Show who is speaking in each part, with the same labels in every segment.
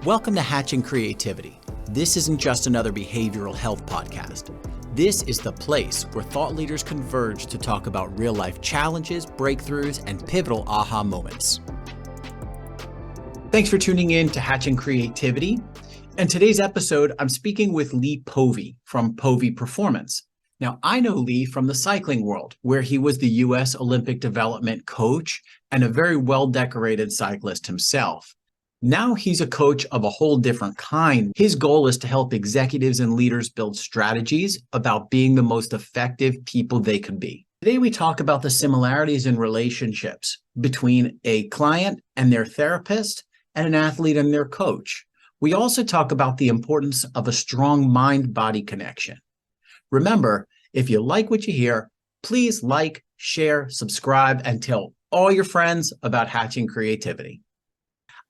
Speaker 1: Welcome to Hatching Creativity. This isn't just another behavioral health podcast. This is the place where thought leaders converge to talk about real-life challenges, breakthroughs, and pivotal aha moments. Thanks for tuning in to Hatching Creativity. In today's episode, I'm speaking with Lee Pove from Pove Performance. Now, I know Lee from the cycling world, where he was the U.S. Olympic development coach and a very well-decorated cyclist himself. Now he's a coach of a whole different kind. His goal is to help executives and leaders build strategies about being the most effective people they can be. Today, we talk about the similarities in relationships between a client and their therapist and an athlete and their coach. We also talk about the importance of a strong mind-body connection. Remember, if you like what you hear, please like, share, subscribe, and tell all your friends about Hatching Creativity.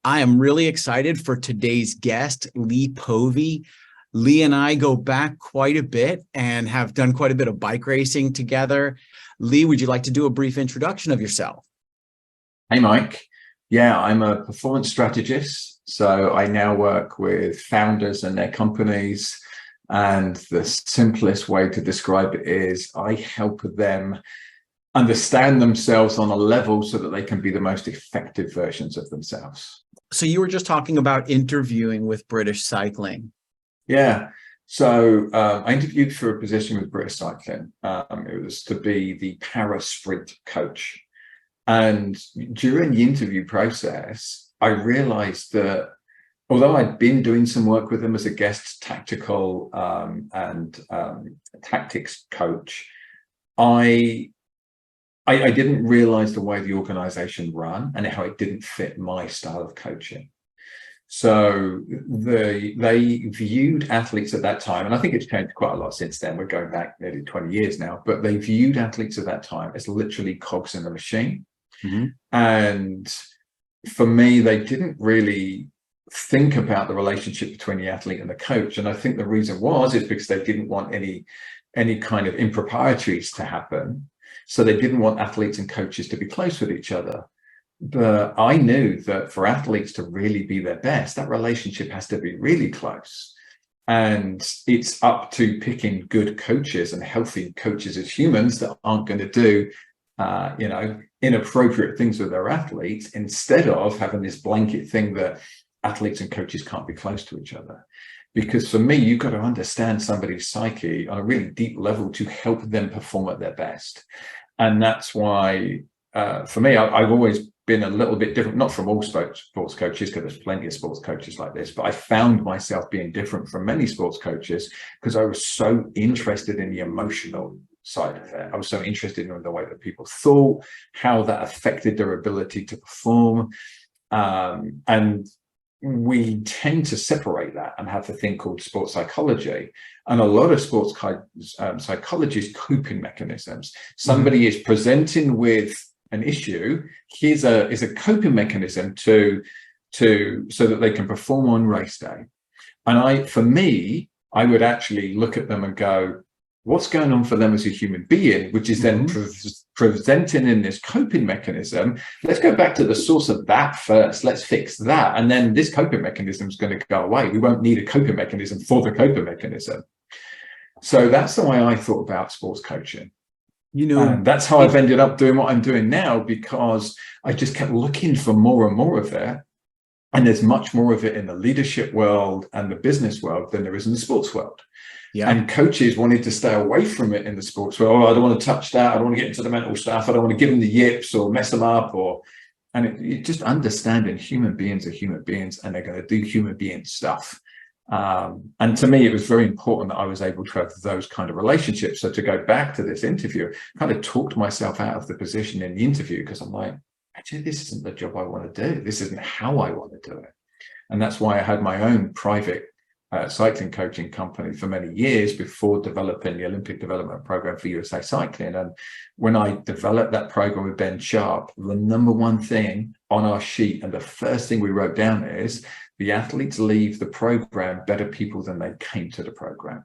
Speaker 1: I am really excited for today's guest, Lee Pove. Lee and I go back quite a bit and have done quite a bit of bike racing together. Lee, would you like to do a brief introduction of yourself?
Speaker 2: Hey, Mike. Yeah, I'm a performance strategist. So I now work with founders and their companies. And the simplest way to describe it is I help them understand themselves on a level so that they can be the most effective versions of themselves.
Speaker 1: So you were just talking about interviewing with British Cycling.
Speaker 2: Yeah. So I interviewed for a position with British Cycling. It was to be the para sprint coach. And during the interview process, I realized that although I'd been doing some work with them as a guest tactical and tactics coach, I didn't realize the way the organization ran and how it didn't fit my style of coaching. So they viewed athletes at that time, and I think it's changed quite a lot since then. We're going back nearly 20 years now, but they viewed athletes at that time as literally cogs in the machine. Mm-hmm. And for me, they didn't really think about the relationship between the athlete and the coach. And I think the reason is because they didn't want any kind of improprieties to happen. So they didn't want athletes and coaches to be close with each other. But I knew that for athletes to really be their best, that relationship has to be really close. And it's up to picking good coaches and healthy coaches as humans that aren't going to do, inappropriate things with their athletes, instead of having this blanket thing that athletes and coaches can't be close to each other. Because for me, you've got to understand somebody's psyche on a really deep level to help them perform at their best. And that's why, for me, I've always been a little bit different, not from all sports coaches, because there's plenty of sports coaches like this, but I found myself being different from many sports coaches because I was so interested in the emotional side of it. I was so interested in the way that people thought, how that affected their ability to perform. And we tend to separate that and have a thing called sports psychology. And a lot of sports psychology is coping mechanisms. Somebody is presenting with an issue. Here's a coping mechanism so that they can perform on race day. And I would actually look at them and go, what's going on for them as a human being, which is then presenting in this coping mechanism. Let's go back to the source of that first. Let's fix that. And then this coping mechanism is going to go away. We won't need a coping mechanism for the coping mechanism. So that's the way I thought about sports coaching. And that's how I've ended up doing what I'm doing now, because I just kept looking for more and more of it. And there's much more of it in the leadership world and the business world than there is in the sports world. Yeah. And coaches wanted to stay away from it in the sports world. I don't want to touch that. I don't want to get into the mental stuff. I don't want to give them the yips or mess them up. And just understanding human beings are human beings and they're going to do human being stuff. And to me, it was very important that I was able to have those kind of relationships. So to go back to this interview, I kind of talked myself out of the position in the interview because I'm like, actually, this isn't the job I want to do. This isn't how I want to do it. And that's why I had my own private cycling coaching company for many years before developing the Olympic development program for USA Cycling. And when I developed that program with Ben Sharp, the number one thing on our sheet and the first thing we wrote down is the athletes leave the program better people than they came to the program.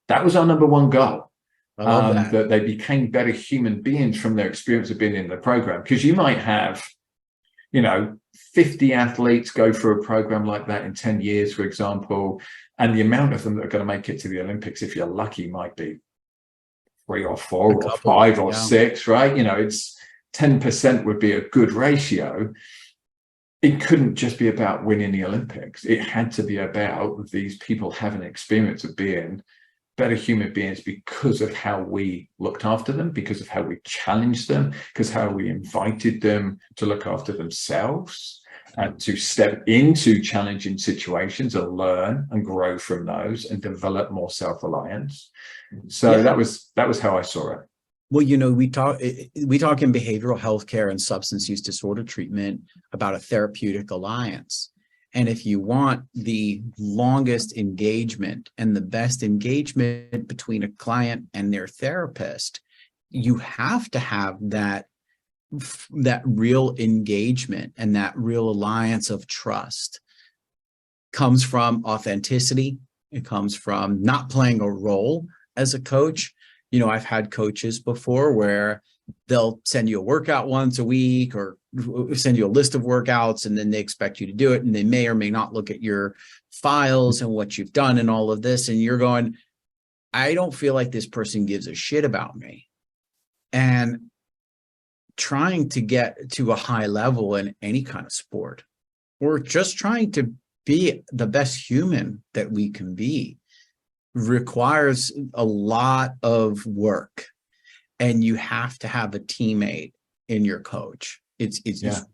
Speaker 2: That was our number one goal. I love that they became better human beings from their experience of being in the program. Because you might have, 50 athletes go through a program like that in 10 years, for example, and the amount of them that are going to make it to the Olympics, if you're lucky, might be 3 or 4 or 5 or 6, right? It's 10% would be a good ratio. It couldn't just be about winning the Olympics. It had to be about these people having an experience of being better human beings because of how we looked after them, because of how we challenged them, because how we invited them to look after themselves and to step into challenging situations and learn and grow from those and develop more self-reliance. So that was how I saw it.
Speaker 1: Well, we talk in behavioral healthcare and substance use disorder treatment about a therapeutic alliance. And if you want the longest engagement and the best engagement between a client and their therapist, you have to have that real engagement, and that real alliance of trust comes from authenticity. It comes from not playing a role as a coach. I've had coaches before where they'll send you a workout once a week or send you a list of workouts, and then they expect you to do it. And they may or may not look at your files and what you've done and all of this. And you're going, I don't feel like this person gives a shit about me. And trying to get to a high level in any kind of sport, or just trying to be the best human that we can be, requires a lot of work. And you have to have a teammate in your coach. It's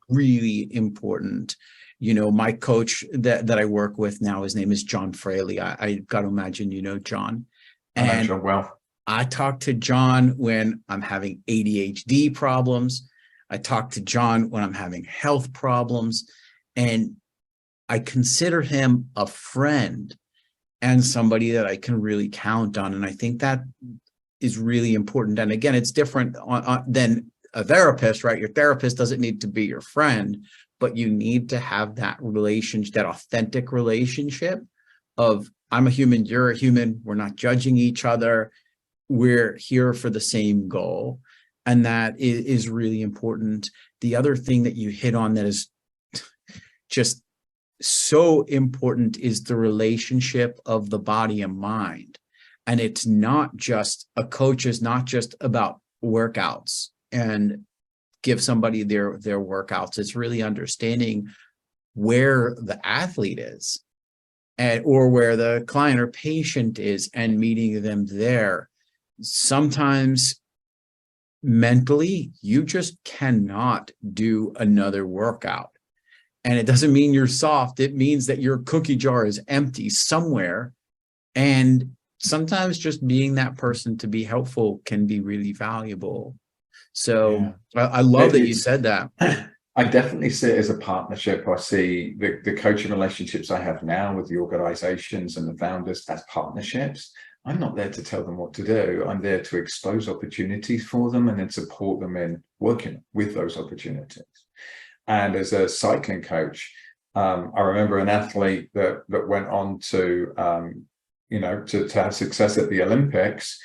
Speaker 1: really important. My coach that I work with now, his name is John Fraley. I got to imagine John. And
Speaker 2: I know John well.
Speaker 1: I talk to John when I'm having ADHD problems. I talk to John when I'm having health problems. And I consider him a friend and somebody that I can really count on. And I think that is really important. And again, it's different than a therapist, right? Your therapist doesn't need to be your friend, but you need to have that relationship, that authentic relationship of, I'm a human, you're a human. We're not judging each other. We're here for the same goal. And that is really important. The other thing that you hit on that is just so important is the relationship of the body and mind. And it's not just, a coach is not just about workouts and give somebody their workouts. It's really understanding where the athlete is or where the client or patient is and meeting them there. Sometimes mentally, you just cannot do another workout. And it doesn't mean you're soft. It means that your cookie jar is empty somewhere. And sometimes just being that person to be helpful can be really valuable. So I love that you said that.
Speaker 2: I definitely see it as a partnership. I see the coaching relationships I have now with the organizations and the founders as partnerships. I'm not there to tell them what to do. I'm there to expose opportunities for them and then support them in working with those opportunities. And as a cycling coach, I remember an athlete that went on to to have success at the Olympics,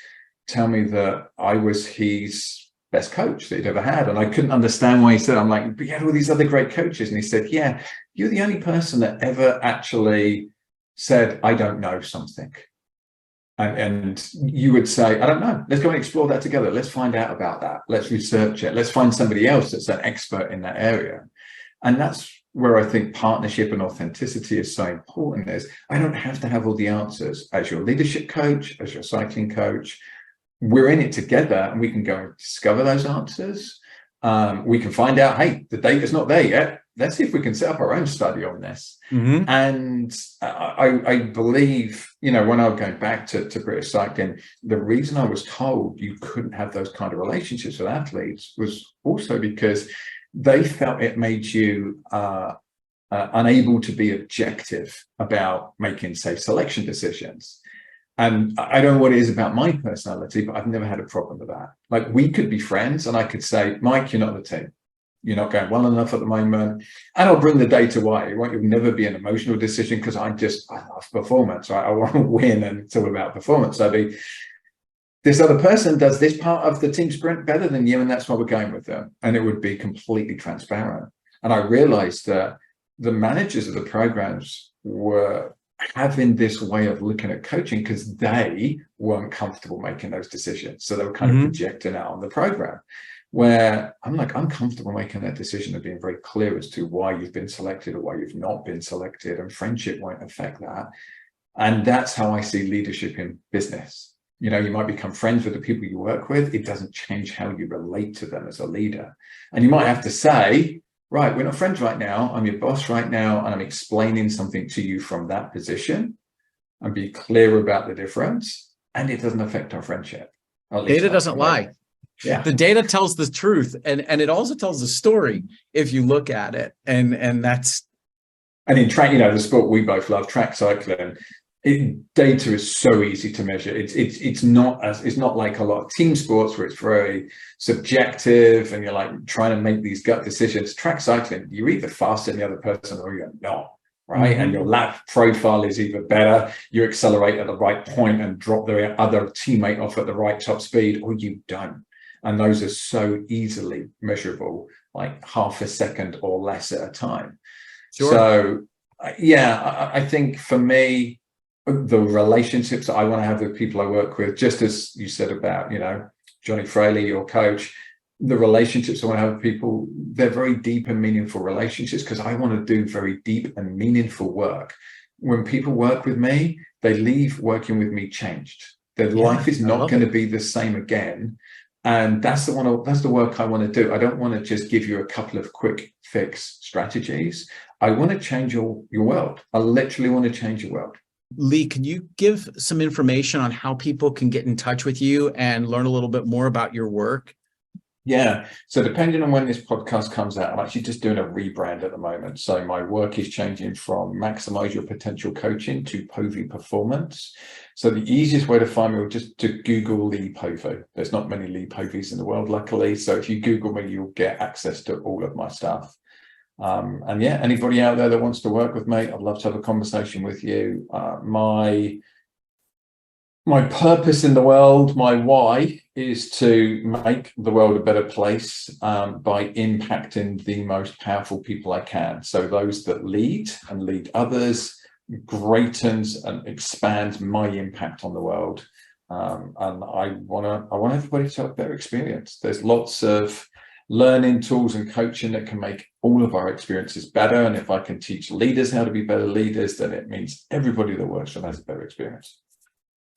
Speaker 2: tell me that I was his best coach that he'd ever had. And I couldn't understand why he said, I'm like, but you had all these other great coaches. And he said, yeah, you're the only person that ever actually said, I don't know something. And you would say, I don't know, let's go and explore that together. Let's find out about that. Let's research it. Let's find somebody else that's an expert in that area. And that's where I think partnership and authenticity is so important. Is I don't have to have all the answers as your leadership coach, as your cycling coach. We're in it together and we can go and discover those answers. We can find out, hey, the data's not there yet. Let's see if we can set up our own study on this. Mm-hmm. And I believe, when I was going back to British cycling, the reason I was told you couldn't have those kind of relationships with athletes was also because they felt it made you unable to be objective about making, say, selection decisions. And I don't know what it is about my personality, but I've never had a problem with that. Like, we could be friends and I could say, Mike, you're not the team. You're not going well enough at the moment. And I'll bring the data why. It won't never be an emotional decision because I love performance. I want to win and it's all about performance. So this other person does this part of the team sprint better than you, and that's why we're going with them. And it would be completely transparent. And I realized that the managers of the programs were having this way of looking at coaching because they weren't comfortable making those decisions. So they were kind of projecting out on the program, where I'm like, I'm comfortable making that decision and being very clear as to why you've been selected or why you've not been selected, and friendship won't affect that. And that's how I see leadership in business. You know, you might become friends with the people you work with. It doesn't change how you relate to them as a leader. And you might have to say, right, we're not friends right now. I'm your boss right now, and I'm explaining something to you from that position, and be clear about the difference. And it doesn't affect our friendship.
Speaker 1: Data doesn't lie.
Speaker 2: Yeah.
Speaker 1: The data tells the truth, and it also tells the story if you look at it. And that's.
Speaker 2: And in track, you know, the sport we both love, track cycling, data is so easy to measure. It's not like a lot of team sports where it's very subjective and you're like trying to make these gut decisions. Track cycling, you're either faster than the other person or you're not, right? And your lap profile is either better, you accelerate at the right point and drop the other teammate off at the right top speed, or you don't. And those are so easily measurable, like half a second or less at a time. Sure. So yeah, I think for me, the relationships that I want to have with people I work with, just as you said about, you know, Johnny Fraley, your coach, the relationships I want to have with people, they're very deep and meaningful relationships, because I want to do very deep and meaningful work. When people work with me, they leave working with me changed. Their life is not going to be the same again. And that's the work I want to do. I don't want to just give you a couple of quick fix strategies. I want to change your world. I literally want to change your world.
Speaker 1: Lee, can you give some information on how people can get in touch with you and learn a little bit more about your work?
Speaker 2: Yeah. So depending on when this podcast comes out, I'm actually just doing a rebrand at the moment. So my work is changing from Maximize Your Potential Coaching to Pove Performance. So the easiest way to find me will just to Google Lee Pove. There's not many Lee Poves in the world, luckily. So if you Google me, you'll get access to all of my stuff. And yeah, anybody out there that wants to work with me, I'd love to have a conversation with you. My purpose in the world, my why, is to make the world a better place by impacting the most powerful people I can. So those that lead and lead others, greatens and expands my impact on the world. And I want everybody to have a better experience. There's lots of learning tools and coaching that can make all of our experiences better. And if I can teach leaders how to be better leaders, then it means everybody that works with has a better experience.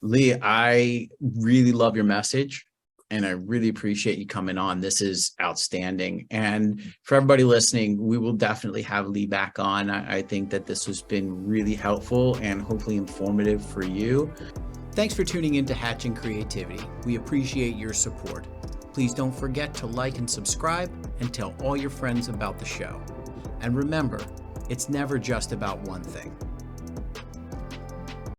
Speaker 1: Lee, I really love your message, and I really appreciate you coming on. This is outstanding. And for everybody listening, we will definitely have Lee back on. I think that this has been really helpful and hopefully informative for you. Thanks for tuning in to Hatching Creativity. We appreciate your support. Please don't forget to like and subscribe, and tell all your friends about the show. And remember, it's never just about one thing.